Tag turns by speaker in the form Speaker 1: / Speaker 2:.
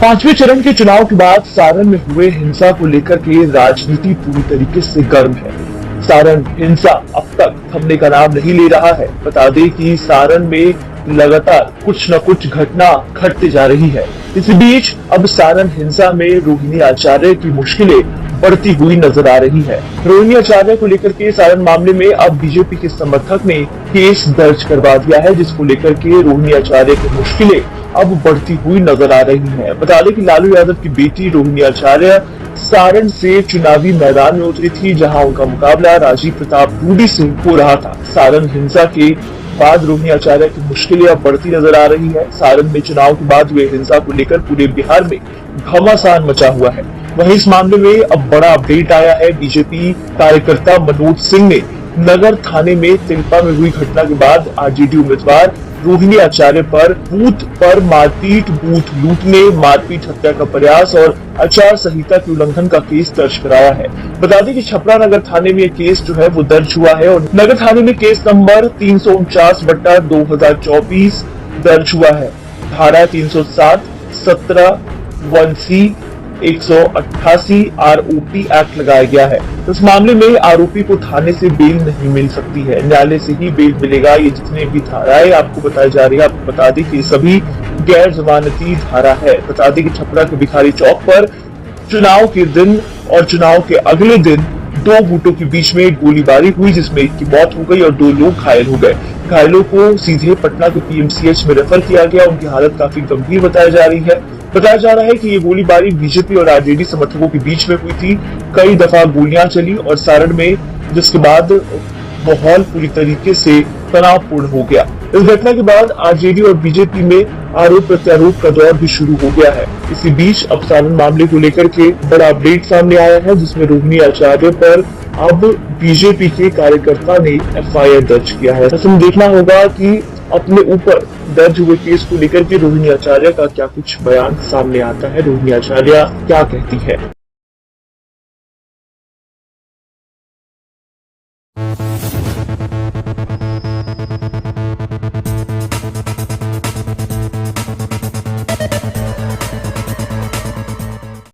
Speaker 1: पांचवें चरण के चुनाव के बाद सारण में हुए हिंसा को लेकर के राजनीति पूरी तरीके से गर्म है। सारण हिंसा अब तक थमने का नाम नहीं ले रहा है। बता दें कि सारण में लगातार कुछ न कुछ घटना घटती जा रही है। इसी बीच अब सारण हिंसा में रोहिणी आचार्य की मुश्किलें बढ़ती हुई नजर आ रही है। रोहिणी आचार्य को लेकर के सारण मामले में अब बीजेपी के समर्थक ने केस दर्ज करवा दिया है, जिसको लेकर के रोहिणी आचार्य की मुश्किलें अब बढ़ती हुई नजर आ रही है। बता दें कि लालू यादव की बेटी रोहिणी आचार्य सारण से चुनावी मैदान में उतरी थी, जहां उनका मुकाबला राजीव प्रताप रूडी से हो रहा था। सारण हिंसा के बाद रोहिणी आचार्य की मुश्किलें अब बढ़ती नजर आ रही है। सारण में चुनाव के बाद हुए हिंसा को लेकर पूरे बिहार में घमासान मचा हुआ है। वहीं इस मामले में अब बड़ा अपडेट आया है। बीजेपी कार्यकर्ता मनोज सिंह ने नगर थाने में तिलपा में हुई घटना के बाद आरजेडी उम्मीदवार रोहिणी आचार्य पर बूथ पर मारपीट, बूथ लूटने, मारपीट, हत्या का प्रयास और आचार संहिता के उल्लंघन का केस दर्ज कराया है। बता दें कि छपरा नगर थाने में ये केस जो है वो दर्ज हुआ है और नगर थाने में केस नंबर 349/2024 दर्ज हुआ है। धारा 307, 17, 1C, 188 आरओपी एक्ट लगाया गया है। इस मामले में आरोपी को थाने से बेल नहीं मिल सकती है, न्यायालय से ही बेल मिलेगा। ये जितने भी धाराएं आपको बताई जा रही है, आपको बता दें कि सभी गैर जमानती धारा है। बता दें कि छपरा के भिखारी चौक पर चुनाव के दिन और चुनाव के अगले दिन दो गुटों के बीच में गोलीबारी हुई, जिसमें एक की मौत हो गई और दो लोग घायल हो गए। घायलों को सीधे पटना के पीएमसीएच में रेफर किया गया। उनकी हालत काफी गंभीर बताई जा रही है। बताया जा रहा है कि ये गोलीबारी बीजेपी और आरजेडी समर्थकों के बीच में हुई थी। कई दफा गोलियां चली और सारण में, जिसके बाद माहौल पूरी तरीके से तनावपूर्ण हो गया। इस घटना के बाद आरजेडी और बीजेपी में आरोप प्रत्यारोप का दौर भी शुरू हो गया है। इसी बीच अब सारण मामले को लेकर के बड़ा अपडेट सामने आया है, जिसमें रोहिणी आचार्य पर अब बीजेपी के कार्यकर्ता ने एफआईआर दर्ज किया है। तो देखना होगा कि अपने ऊपर दर्ज हुए केस को लेकर के रोहिणी आचार्य का क्या कुछ बयान सामने आता है, रोहिणी आचार्य क्या कहती है।